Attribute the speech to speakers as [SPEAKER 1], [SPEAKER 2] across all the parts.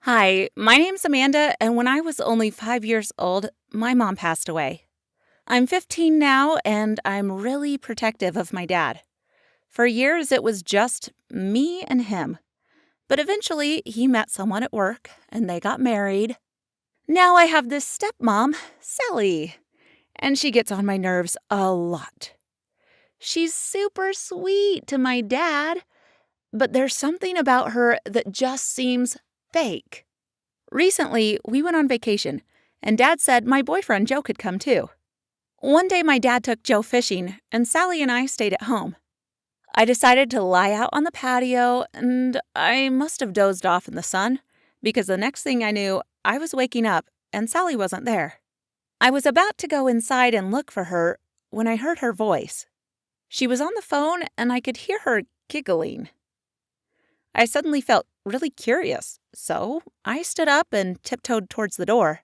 [SPEAKER 1] Hi, my name's Amanda, and when I was only 5 years old, my mom passed away. I'm 15 now, and I'm really protective of my dad. For years, it was just me and him. But eventually, he met someone at work, and they got married. Now I have this stepmom, Sally, and she gets on my nerves a lot. She's super sweet to my dad, but there's something about her that just seems fake. Recently, we went on vacation, and Dad said my boyfriend Joe could come too. One day, my dad took Joe fishing, and Sally and I stayed at home. I decided to lie out on the patio, and I must have dozed off in the sun, because the next thing I knew, I was waking up, and Sally wasn't there. I was about to go inside and look for her when I heard her voice. She was on the phone, and I could hear her giggling. I suddenly felt really curious, so I stood up and tiptoed towards the door.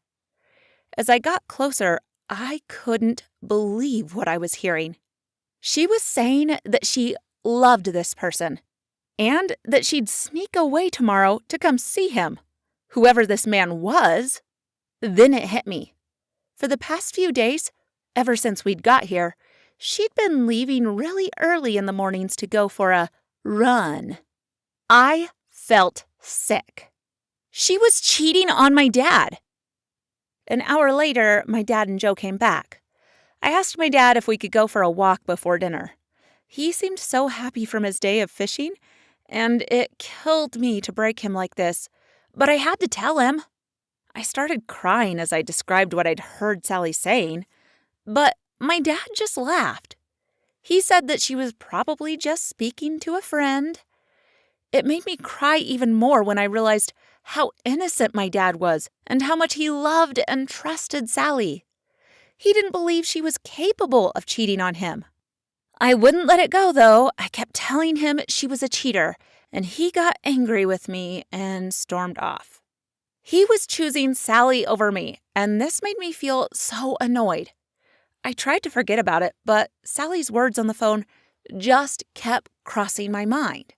[SPEAKER 1] As I got closer, I couldn't believe what I was hearing. She was saying that she loved this person, and that she'd sneak away tomorrow to come see him, whoever this man was. Then it hit me. For the past few days, ever since we'd got here, she'd been leaving really early in the mornings to go for a run. I felt sick. She was cheating on my dad. An hour later, my dad and Joe came back. I asked my dad if we could go for a walk before dinner. He seemed so happy from his day of fishing, and it killed me to break him like this, but I had to tell him. I started crying as I described what I'd heard Sally saying, but my dad just laughed. He said that she was probably just speaking to a friend. It made me cry even more when I realized how innocent my dad was and how much he loved and trusted Sally. He didn't believe she was capable of cheating on him. I wouldn't let it go, though. I kept telling him she was a cheater, and he got angry with me and stormed off. He was choosing Sally over me, and this made me feel so annoyed. I tried to forget about it, but Sally's words on the phone just kept crossing my mind.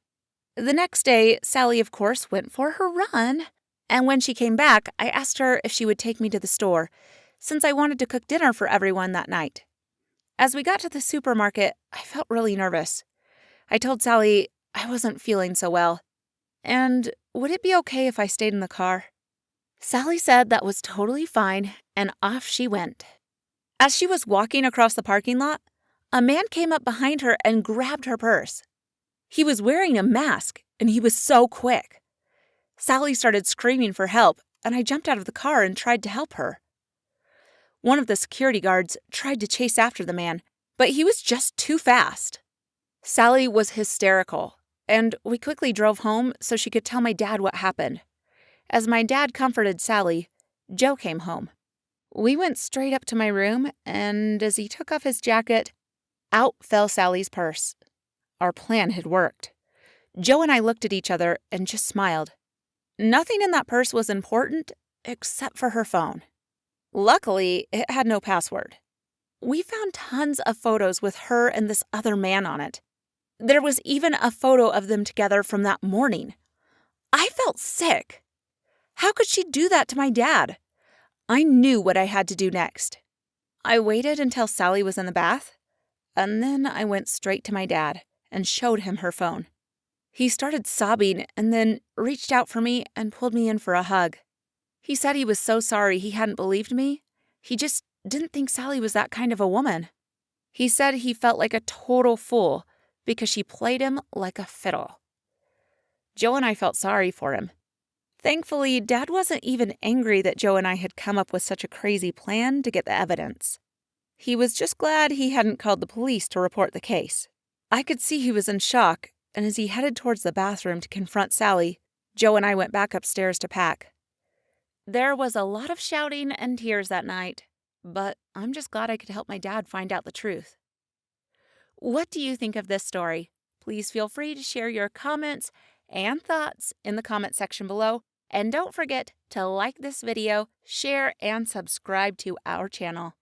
[SPEAKER 1] The next day, Sally, of course, went for her run, and when she came back, I asked her if she would take me to the store, since I wanted to cook dinner for everyone that night. As we got to the supermarket, I felt really nervous. I told Sally I wasn't feeling so well, and would it be okay if I stayed in the car? Sally said that was totally fine, and off she went. As she was walking across the parking lot, a man came up behind her and grabbed her purse. He was wearing a mask, and he was so quick. Sally started screaming for help, and I jumped out of the car and tried to help her. One of the security guards tried to chase after the man, but he was just too fast. Sally was hysterical, and we quickly drove home so she could tell my dad what happened. As my dad comforted Sally, Joe came home. We went straight up to my room, and as he took off his jacket, out fell Sally's purse. Our plan had worked. Joe and I looked at each other and just smiled. Nothing in that purse was important except for her phone. Luckily, it had no password. We found tons of photos with her and this other man on it. There was even a photo of them together from that morning. I felt sick. How could she do that to my dad? I knew what I had to do next. I waited until Sally was in the bath, and then I went straight to my dad and showed him her phone. He started sobbing and then reached out for me and pulled me in for a hug. He said he was so sorry he hadn't believed me. He just didn't think Sally was that kind of a woman. He said he felt like a total fool because she played him like a fiddle. Joe and I felt sorry for him. Thankfully, Dad wasn't even angry that Joe and I had come up with such a crazy plan to get the evidence. He was just glad he hadn't called the police to report the case. I could see he was in shock, and as he headed towards the bathroom to confront Sally, Joe and I went back upstairs to pack. There was a lot of shouting and tears that night, but I'm just glad I could help my dad find out the truth. What do you think of this story? Please feel free to share your comments and thoughts in the comment section below, and don't forget to like this video, share, and subscribe to our channel.